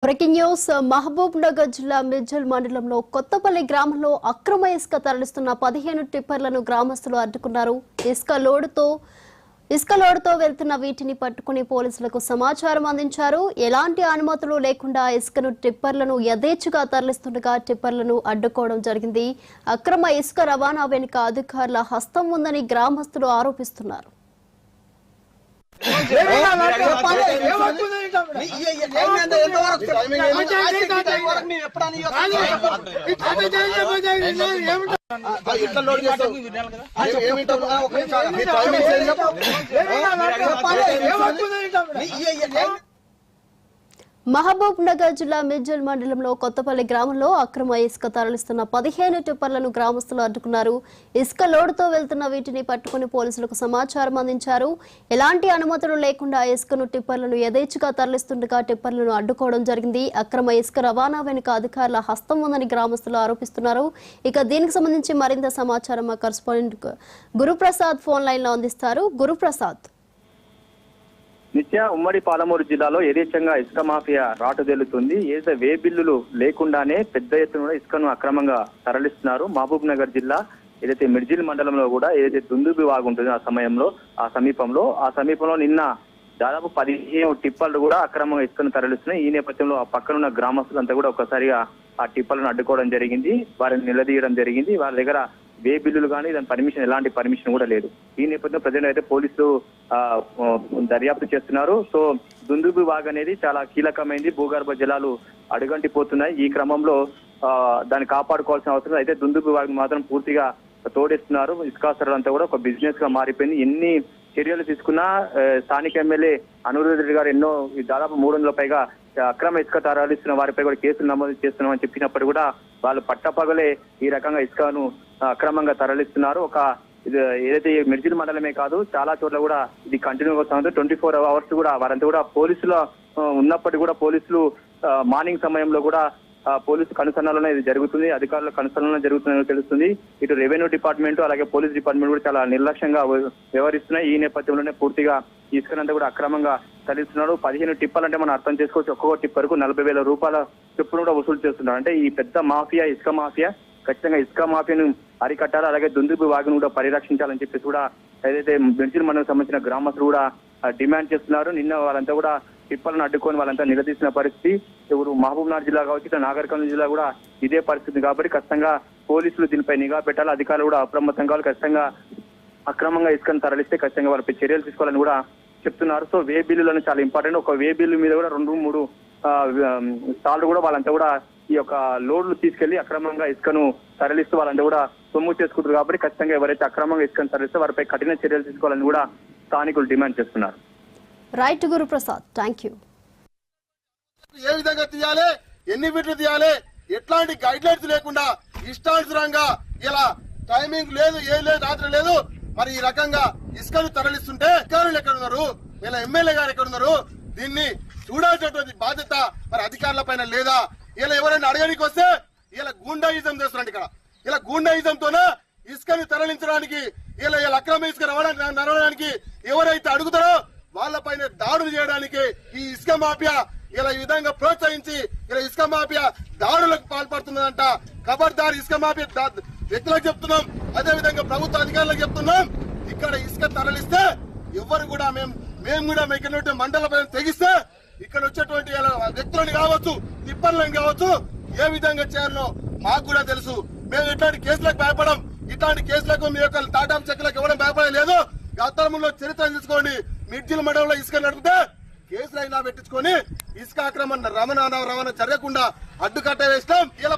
Breaking news Mahabub Nagar జిల్లా మిర్జల్ మండలంలో కొత్తపల్లి గ్రామంలో అక్రమ ఇసుక తరలిస్తున్న 15 టిప్పర్లను గ్రామస్తులు అడ్డుకున్నారు. ఇసుక లోడుతో వెళ్తున్న వీటిని పట్టుకుని పోలీసులకు సమాచారం అందించారు. ఎలాంటి అనుమతులు లేకుండా ఇసుకను టిప్పర్లను యథేచ్ఛగా తరలిస్తుండగా టిప్పర్లను అడ్డుకోవడం జరిగింది. అక్రమ ఇసుక రవాణా వెనుక అధికారుల హస్తం ఉందని గ్రామస్తులు ఆరోపిస్తున్నారు. మహబూబ్ నగర్ జిల్లా మిర్జల్ మండలంలో కొత్తపల్లి గ్రామంలో అక్రమ ఇసుక తరలిస్తున్న 15 టిప్పర్లను గ్రామస్తులు అడ్డుకున్నారు. ఇసుక లోడుతో వెళ్తున్న వీటిని పట్టుకుని పోలీసులకు సమాచారం అందించారు. ఎలాంటి అనుమతులు లేకుండా ఇసుకను టిప్పర్లను యథేచ్ఛగా తరలిస్తుండగా టిప్పర్లను అడ్డుకోవడం జరిగింది. అక్రమ ఇసుక రవాణా వెనుక అధికారుల హస్తం ఉందని గ్రామస్తులు ఆరోపిస్తున్నారు. ఇక దీనికి సంబంధించి మరింత సమాచారం మా కరెస్పాండెంట్ గురుప్రసాద్ ఫోన్ లైన్ లో అందిస్తారు. గురుప్రసాద్, నిత్య ఉమ్మడి పాలమూరు జిల్లాలో యథేచ్ఛంగా ఇసుక మాఫియా రాటుదేలుతుంది. ఏదైతే వే బిల్లులు లేకుండానే పెద్ద ఎత్తున ఇసుకను అక్రమంగా తరలిస్తున్నారు. మహబూబ్ నగర్ జిల్లా ఏదైతే మిర్జిల్ మండలంలో కూడా ఏదైతే దుందుబి వాగు ఉంటుంది ఆ సమీపంలో నిన్న దాదాపు 15 టిప్పర్లు కూడా అక్రమంగా ఇసుకను తరలిస్తున్నాయి. ఈ నేపథ్యంలో ఆ పక్కనున్న గ్రామస్తులంతా కూడా ఒక్కసారిగా ఆ టిప్పర్లను అడ్డుకోవడం జరిగింది. వారిని నిలదీయడం జరిగింది. వారి దగ్గర వే బిల్లులు కానీ దాని పర్మిషన్ ఎలాంటి పర్మిషన్ కూడా లేదు. ఈ నేపథ్యంలో ప్రజలు అయితే పోలీసులు దర్యాప్తు చేస్తున్నారు. సో దుందుబి వాగ్ అనేది చాలా కీలకమైంది. భూగర్భ జలాలు అడుగంటిపోతున్నాయి. ఈ క్రమంలో దాన్ని కాపాడుకోవాల్సిన అవసరం అయితే దుందుబి వాగ్ మాత్రం పూర్తిగా తోడేస్తున్నారు. ఇసుకాసరులంతా కూడా ఒక బిజినెస్ గా మారిపోయింది. ఎన్ని చర్యలు తీసుకున్నా స్థానిక ఎమ్మెల్యే అనిరుద్ధ్ రెడ్డి గారు ఎన్నో దాదాపు 300 పైగా అక్రమ ఇసుక తరలిస్తున్న వారిపై కూడా కేసులు నమోదు చేస్తున్నామని చెప్పినప్పుడు కూడా వాళ్ళు పట్టపగలే ఈ రకంగా ఇసుకను అక్రమంగా తరలిస్తున్నారు. ఏదైతే మిర్జిల్ మండలమే కాదు చాలా చోట్ల కూడా ఇది కంటిన్యూగా వస్తుంది. 24 అవర్స్ కూడా వారంతా కూడా పోలీసుల ఉన్నప్పటికీ కూడా పోలీసులు మార్నింగ్ సమయంలో కూడా పోలీసు కనుసన్నలోనే ఇది జరుగుతుంది. అధికారుల కనుసన్నలో జరుగుతుందని తెలుస్తుంది. ఇటు రెవెన్యూ డిపార్ట్మెంట్ అలాగే పోలీస్ డిపార్ట్మెంట్ కూడా చాలా నిర్లక్ష్యంగా వ్యవహరిస్తున్నాయి. ఈ నేపథ్యంలోనే పూర్తిగా ఇసుకనంతా కూడా అక్రమంగా తరలిస్తున్నారు. 15 టిప్పర్లు అంటే మనం అర్థం చేసుకోవచ్చు. ఒక్కొక్క టిప్పర్కు 40,000 రూపాయల చొప్పున కూడా వసూలు చేస్తున్నారు. అంటే ఈ పెద్ద మాఫియా ఇసుక మాఫియా ఖచ్చితంగా ఇసుక మాఫియాను అరికట్టాలి, అలాగే దుందుబి వాగును కూడా పరిరక్షించాలని చెప్పేసి కూడా ఏదైతే మిర్జిల్ మండలం సంబంధించిన గ్రామస్తులు కూడా డిమాండ్ చేస్తున్నారు. నిన్న వాళ్ళంతా కూడా టిప్పర్లను అడ్డుకొని వాళ్ళంతా నిలదీసిన పరిస్థితి. ఎవరు మహబూబ్ నగర్ జిల్లా కావచ్చు, ఇట్లా నాగర్ కర్నూలు జిల్లా కూడా ఇదే పరిస్థితి. కాబట్టి ఖచ్చితంగా పోలీసులు దీనిపై నిఘా పెట్టాలి. అధికారులు కూడా అప్రమత్తం కావాలి. ఖచ్చితంగా అక్రమంగా ఇసుకను తరలిస్తే ఖచ్చితంగా వారిపై చర్యలు తీసుకోవాలని కూడా చెప్తున్నారు. సో వే బిల్లులను చాలా ఇంపార్టెంట్. ఒక వే బిల్లు మీద కూడా 2-3 సార్లు కూడా వాళ్ళంతా కూడా ఈ యొక్క లోడ్లు తీసుకెళ్లి అక్రమంగా ఇసుకను తరలిస్తూ వాళ్ళంతా కూడా సొమ్ము చేసుకుంటారు. కాబట్టి ఖచ్చితంగా ఎవరైతే అక్రమంగా ఇసుకను తరలిస్తే వారిపై కఠిన చర్యలు తీసుకోవాలని కూడా స్థానికులు డిమాండ్ చేస్తున్నారు. Right Guruprasad, thank you. ఏ విధంగా తీయాలి, ఎన్ని ఫీట్లు తీయాలి, ఎట్లాంటి గైడ్ లైన్స్ లేకుండా ఇష్టానుసారంగా ఇలా టైమింగ్ లేదు, ఏం లేదు, రాత్రి లేదు. మరి ఈ రకంగా ఇసుకను తరలిస్తుంటే అధికారులు ఎక్కడ ఉన్నారు, ఇలా ఎమ్మెల్యే గారు ఎక్కడ ఉన్నారు? దీన్ని చూడాల్సినటువంటి బాధ్యత మరి అధికారుల పైన లేదా? ఇలా ఎవరైనా అడగడానికి వస్తే ఇలా గూండాయిజం చేస్తున్నారు. ఇలా గూండాయిజంతోనే ఇసుకని తరలించడానికి ఇలా అక్రమ ఇసుక నడవడానికి ఎవరైతే అడుగుతారో వాళ్ళపైన దాడులు చేయడానికి ఈ ఇసుక మాఫియా ఇలా ఈ విధంగా ప్రోత్సహించి ఇలా ఇసుక మాఫియా దాడులకు పాల్పడుతున్నదంట. ఖబర్దార్ ఇసుక మాఫియా వ్యక్తులకు చెప్తున్నాం, అదే విధంగా ప్రభుత్వ అధికారులకు చెప్తున్నాం. ఇక్కడ ఇసుక తరలిస్తే ఎవరు కూడా మేము కూడా ఇక్కడ మండల పైన తెగిస్తే ఇక్కడ వచ్చేటువంటి వ్యక్తులను కావచ్చు, తిప్పర్లను కావచ్చు, ఏ విధంగా చేయాలో మాకు కూడా తెలుసు. మేము ఇట్లాంటి కేసులకు భయపడం, ఇట్లాంటి కేసులకు మీ యొక్క టాటా చెక్కులకు ఇవ్వడం భయపడలేదు. గతంలో చరిత్ర తీసుకోండి. మిర్జిల్ మండలంలో ఇసుక నడిపితే కేసులు అయినా పెట్టించుకొని ఇసుక ఆక్రమణ రవాణా జరగకుండా అడ్డుకట్ట వేస్తాం. ఇలా